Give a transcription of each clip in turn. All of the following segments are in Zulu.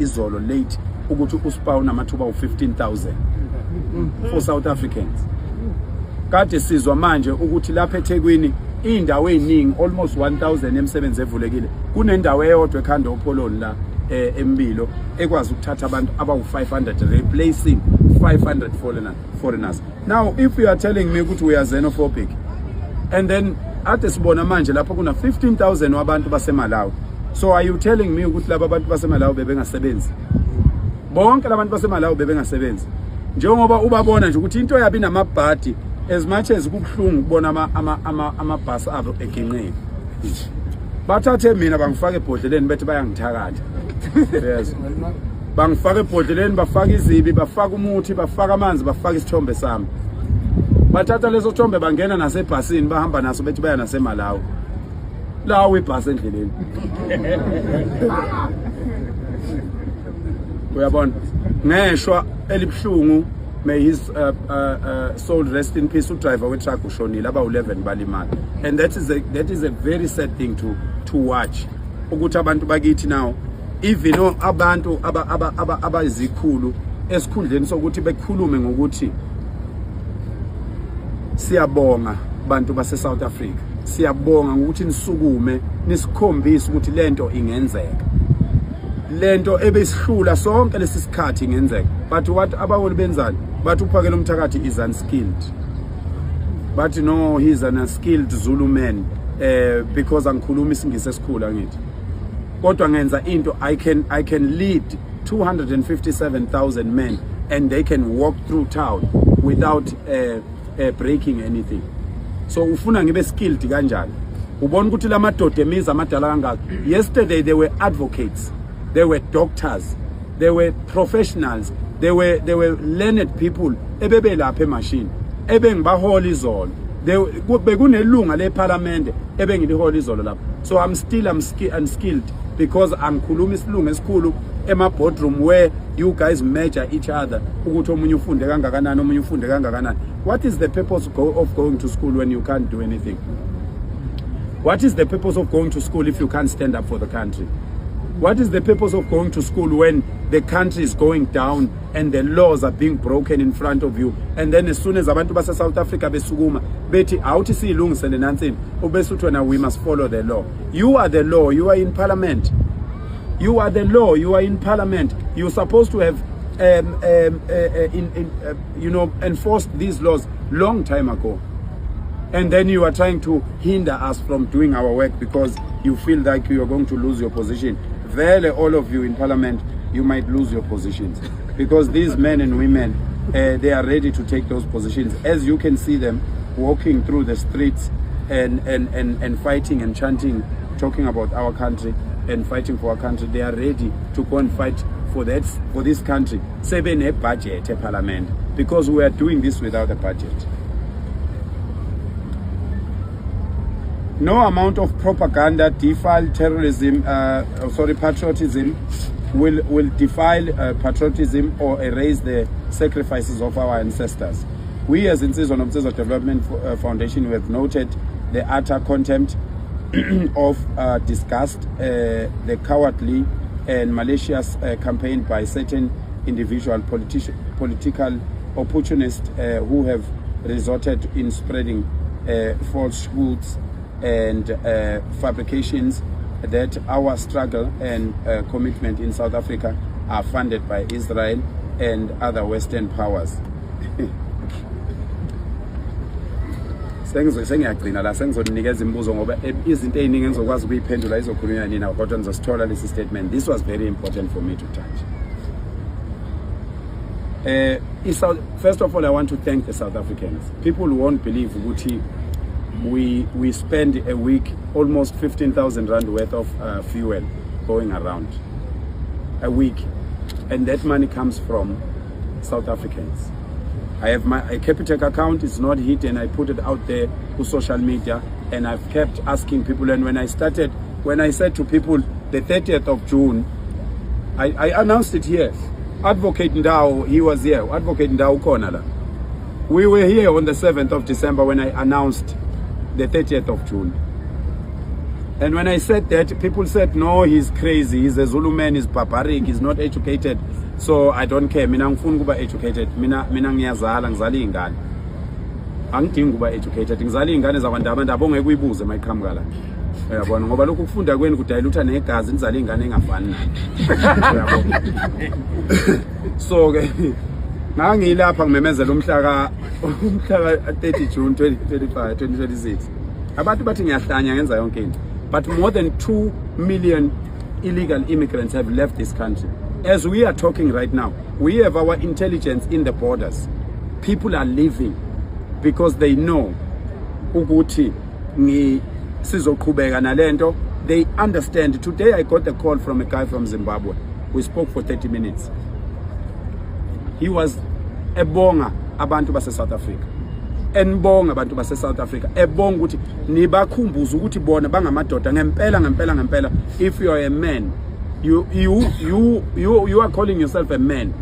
izolo late ukuthi uSpawn amathuba u15,000 for South Africans. Kade sizwa manje ukuthi lapha eThekwini indawo eziningi almost 1,000 emsebenzi evulekile. Kunendawo eyodwa ekhanda opoloni la eMbilo ekwazi ukuthatha abantu abawu500 replacing 500 foreigners. Now if you are telling me ukuthi we are xenophobic and then ade sibona manje lapha kuna 15,000 wabantu baseMalawi, so are you telling me ukuthi laba abantu baseMalawi bebengasebenzi? Bonke labantu baseMalawi bebengasebenzi. Njengoba ubabona nje ukuthi into yabi namabhadi as much as kubhlungu ukubona amabhasi abo eginqeni. Bathathe mina bangifaka ebhodleleni bethi bayangithakatha. Yes. Bangifaka ebhodleleni bafaka izibi, bafaka umuthi, bafaka amanzi, bafaka isithombe sami. Bathatha leso sithombe bangena nasebhasini bahamba naso bethi baya naseMalawi. Lawo ibhasi endleleni. Uyabona? Ngeshwa elibhlungu, may his soul rest in peace, driver we truck ushonile aba11 balimala. And that is a very sad thing to watch. Ukuthi abantu bakithi now even abantu abayizikhulu esikhundleni sokuthi bekhulume ngokuthi siyabonga bantu base South Africa, siyabonga ngokuthi nisukume nisikhombisa ukuthi lento ingenzeka, lento ebesihlula sonke lesisikhathi ingenzeka. But what abawoli benzani bathi uphakela umthakathi is unskilled, but no, he's an unskilled Zulu man because angikhuluma isingisi esikhulu angithi. Kodwa ngenza into, I can lead 257,000 men and they can walk through town without breaking anything. So ufuna ngibe skilled kanjani? Ubona ukuthi lamadoda emiza amadala kangaka. Yesterday they were advocates, they were doctors, they were professionals, they were learned people ebebe lapha emachine ebengibahola izolo. Bekunelunga leParliament ebengilihola izolo lapha. So I'm still unskilled because angikhuluma isilungu esikhulu ema boardroom where you guys measure each other ukuthi omunye ufunde kangakanani omunye ufunde kangakanani. What is the purpose of going to school when you can't do anything? What is the purpose of going to school if you can't stand up for the country? What is the purpose of going to school when the country is going down and the laws are being broken in front of you? And then as soon as abantu base South Africa besukuma bethi awuthi silungisele nansini ubesuthi wena we must follow the law. You are the law, you are in parliament. You are the law, you are in parliament. You're supposed to have enforced these laws long time ago. And then you are trying to hinder us from doing our work because you feel like you are going to lose your position. Very, all of you in parliament, you might lose your positions because these men and women, they are ready to take those positions. As you can see them walking through the streets and fighting and chanting, talking about our country and fighting for our country. They are ready to go and fight for this country. Seven a budget, a parliament, because we are doing this without a budget. No amount of propaganda defile terrorism, patriotism will defile patriotism or erase the sacrifices of our ancestors. We as Insizwa Nomthethwa Development Foundation, we have noted the utter contempt of disgust, the cowardly and malicious campaign by certain individual political opportunists who have resorted in spreading falsehoods and fabrications that our struggle and commitment in South Africa are funded by Israel and other Western powers. Sengiyagcina la sengizonikeza imibuzo ngoba izinto eziningi engizokwazi ukuyiphendula izokhulunywa nina kodwa ngizosithola lesi statement. This was very important for me to touch. First of all, I want to thank the South Africans. People won't believe ukuthi we spend a week almost 15,000 rand worth of fuel going around a week, and that money comes from South Africans. I have my Capitec account, it's not hit, and I put it out there to social media, and I've kept asking people. And when I said to people the 30th of June, I announced it here. Advocate Ndao, he was here. Advocate Ndao Konala. We were here on the 7th of December when I announced the 30th of June. And when I said that, people said, no, he's crazy, he's a Zulu man, he's barbaric, he's not educated. So I don't care. Mina ngifuna kuba educated. Mina ngiyazala, ngizala izingane. Angidingi kuba educated. Ngizala izingane zabantu abantu ongeke uyibuze mayiqhamuka la. Uyabona ngoba lokhu kufunda kweni kudayilutha negazi nizala izingane engafani uyabona. So ke ngangilapha ngimemezela umhla ka 30 June 2026. Abantu bathi ngiyahlanya ngenza yonke into. But more than 2 million illegal immigrants have left this country. As we are talking right now, we have our intelligence in the borders. People are leaving because they know ukuthi sizoqhubeka nalento. They understand. Today I got a call from a guy from Zimbabwe. We spoke for 30 minutes. He was ebonga abantu base South Africa. Enibonga abantu base South Africa. Ebonga ukuthi nibakhumbuza ukuthi bona bangamadoda ngempela. If you are a man, you are calling yourself a man,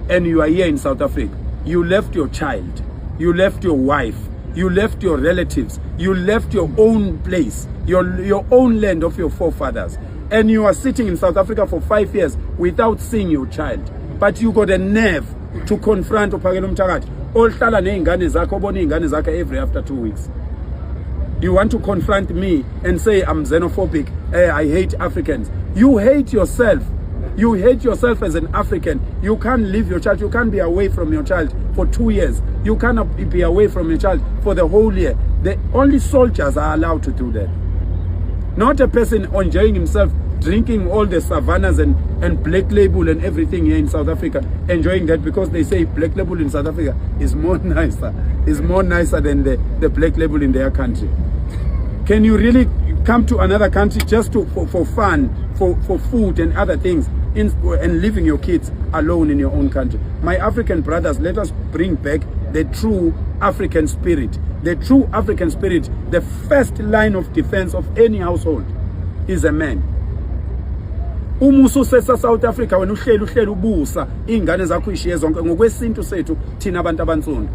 and you are here in South Africa. You left your child, you left your wife, you left your relatives, you left your own place, your own land of your forefathers, and you are sitting in South Africa for 5 years without seeing your child. But you got a nerve to confront uPhakela Mthakathi ohlala nezingane zakhe obona izingane zakhe every after 2 weeks. You want to confront me and say I'm xenophobic, I hate Africans. You hate yourself. You hate yourself as an African. You can't leave your child. You can't be away from your child for 2 years. You cannot be away from your child for the whole year. The only soldiers are allowed to do that. Not a person enjoying himself, drinking all the savannas and Black Label and everything here in South Africa, enjoying that because they say Black Label in South Africa is more nicer. Is more nicer than the Black Label in their country. Can you really come to another country just for fun, for food and other things, and leaving your kids alone in your own country? My African brothers, let us bring back the true African spirit. The true African spirit, the first line of defense of any household is a man. Umusu sesa South Africa wena uhleli ubusa ingane zakho ishiye zonke ngokwesintu sethu thina abantu abansundu.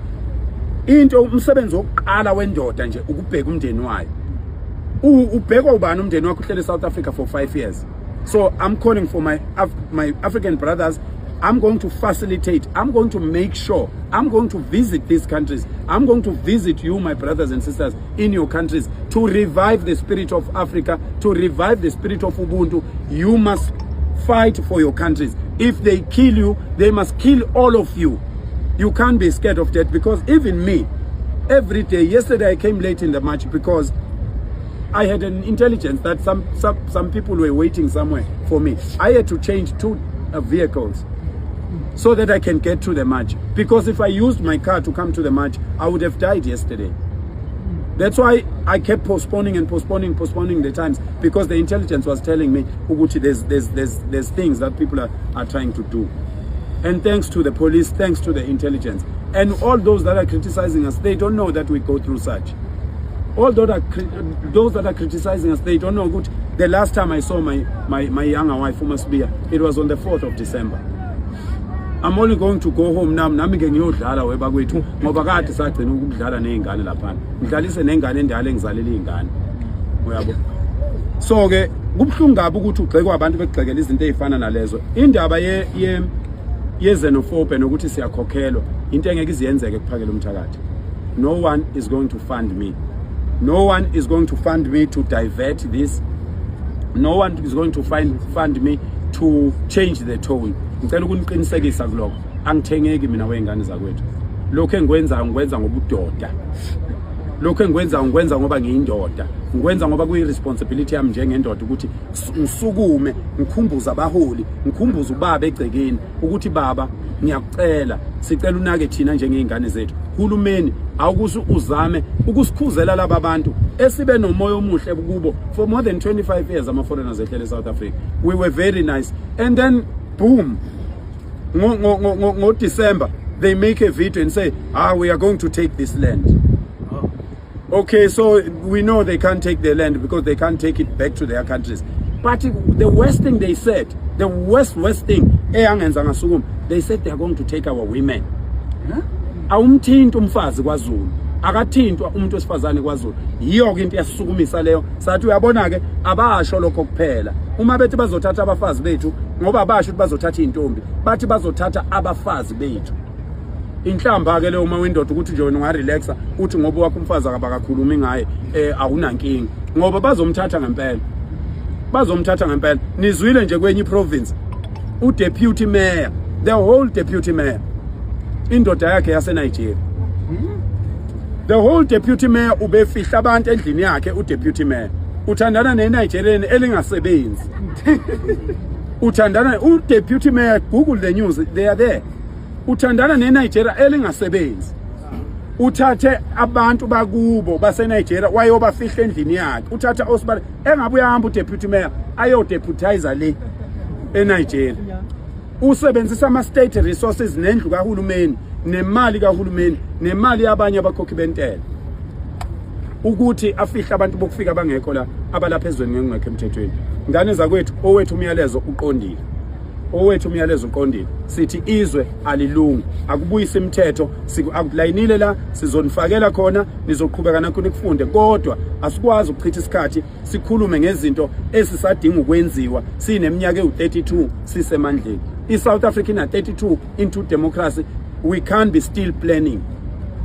Into umsebenzi wokuqala wendoda nje ukubheka umndeni wayo. Ubhekwa ubani umndeni wakho uhleli South Africa for 5 years. So I'm calling for my African brothers. I'm going to facilitate. I'm going to make sure. I'm going to visit these countries. I'm going to visit you, my brothers and sisters, in your countries to revive the spirit of Africa, to revive the spirit of Ubuntu. You must fight for your countries. If they kill you, they must kill all of you. You can't be scared of that, because even me, every day, yesterday I came late in the march because I had an intelligence that some people were waiting somewhere for me. I had to change 2 vehicles so that I can get to the march. Because if I used my car to come to the march, I would have died yesterday. That's why I kept postponing the times, because the intelligence was telling me, Uguchi, there's things that people are trying to do. And thanks to the police, thanks to the intelligence, and all those that are criticizing us, they don't know that we go through such. All those that are criticizing us, they don't know. Good. The last time I saw my younger wife, Umasbia, it was on the 4th of December. I'm only going to go home now. Nami ngiyodlala webakwethu ngoba kade sagcina ukudlala nezingane lapha. Ngidlalise nengane endala engizalele izingane. Uyabo. So ke kubhlungu kabi ukuthi ugxekwa abantu begxekela izinto ezifana nalezo. Indaba ye xenophobia nokuthi siyakhokhelwa into engeke iziyenzeke kuPhakela Mthakathi. No one is going to fund me. No one is going to fund me to divert this. No one is going to fund me to change the tone. Ngicela ukuniqinisekisa kuloko. Angithengeki mina wengane zakwethu. Lokho engikwenza ngobudoda. Lokho engikwenza ngoba ngiyindoda. Ngikwenza ngoba kuyi-responsibility yami njengendoda ukuthi ngisukume, ngikhumbuza abaholi, ngikhumbuza ubaba egcekeni ukuthi baba ngiyakucela, sicela unake thina njengezingane zethu. Hulumeni awukuthi uzame ukusikhuzela laba bantu esibe nomoya omuhle kubo. For more than 25 years ama foreigners ehlele South Africa. We were very nice, and then boom, no December they make a video and say, we are going to take this land. Okay, so we know they can't take their land because they can't take it back to their countries. But the worst thing they said, the worst thing, they said they are going to take our women. Awumthinta umfazi kwaZulu, akathintwa umuntu wesifazane kwaZulu. Yiyo ke into yasisukumisa leyo. Sathi uyabona ke abasho lokho kuphela. Uma bethi bazothatha abafazi bethu ngoba abasho ukuthi bazothatha intombi, bathi bazothatha abafazi bethu. Inhlamba ke leyo uma windoda ukuthi nje wena ungarelaxa uthi ngoba wakho umfazi akabakakhulumi ngaye awunankingi ngoba bazomthatha ngempela. Bazomthatha ngempela. Nizwile nje kwenye province uDeputy Mayor, the whole Deputy Mayor indoda yakhe yase Nigeria. The whole Deputy Mayor ubefihla abantu endlini yakhe uDeputy Mayor. Uthandana neNigerian elingasebenzi. Uthandana uDeputy Mayor, Google the news, they are there. Uthandana neNigeria elingasebenzi. Uthathe abantu bakubo baseNigeria wayobafihla endlini yakhe. Uthatha osibale engabe uyahamba uDeputy Mayor ayodeputize le eNigeria. Usebenzisa ama state resources nendlu kahulumeni nemali kahulumeni nemali yabanye abakhokhi bentela ukuthi afihla abantu bokufika bangekho la abalapha ezweni ngekho emthethweni. Ngane zakwethu owethu umyalezo uqondile. Owethu umyalezo uqondile. Sithi izwe alilungu akubuyisa imithetho akulayinile la sizonifakela khona nizoqhubeka nakho nikufunde kodwa asikwazi ukuchitha isikhathi sikhulume ngezinto esisadinga ukwenziwa sineminyaka ewu32 sisemandleni. iSouth Africa ina 32 into democracy. We can't be still planning.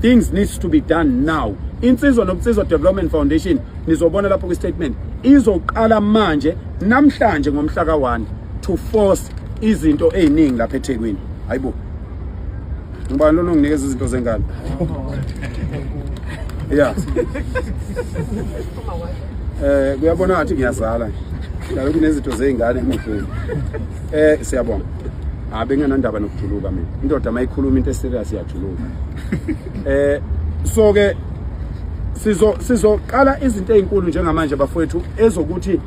Things needs to be done now. Insizwa noMsizwa Development Foundation nizobona lapho ku statement izoqala manje namhlanje ngomhla ka1 to force izinto eziningi lapha eThekwini. Hayibo. Ngibani lo nonginikeza izinto zengane? Yeah. Kuyabona ngathi ngiyazala. Ngalo kunezinto zezingane emhlweni. Siyabonga. Bengenandaba nokujuluka mina. Indoda mayikhuluma into eserious iyajuluka. So ke sizoqala izinto ezinkulu njengamanje bafowethu ezokuthi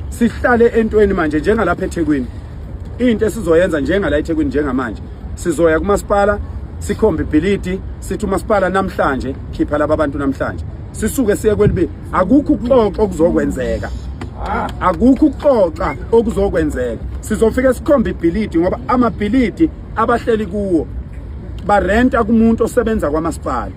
sihlale entweni manje njengalapha eThekwini. Into esizoyenza njengala eThekwini njengamanje. Sizoya kumasipala sikhombe ibhilidi sithi umasipala namhlanje khipha laba abantu namhlanje. Sisuke siye kwelibi akukho ukuxoxa okuzokwenzeka. Akukho ukuxoxa okuzokwenzeka. Sizofika sikhombe ibhilidi ngoba amabhilidi abahleli kuwo barenta kumuntu osebenza kwamasipala.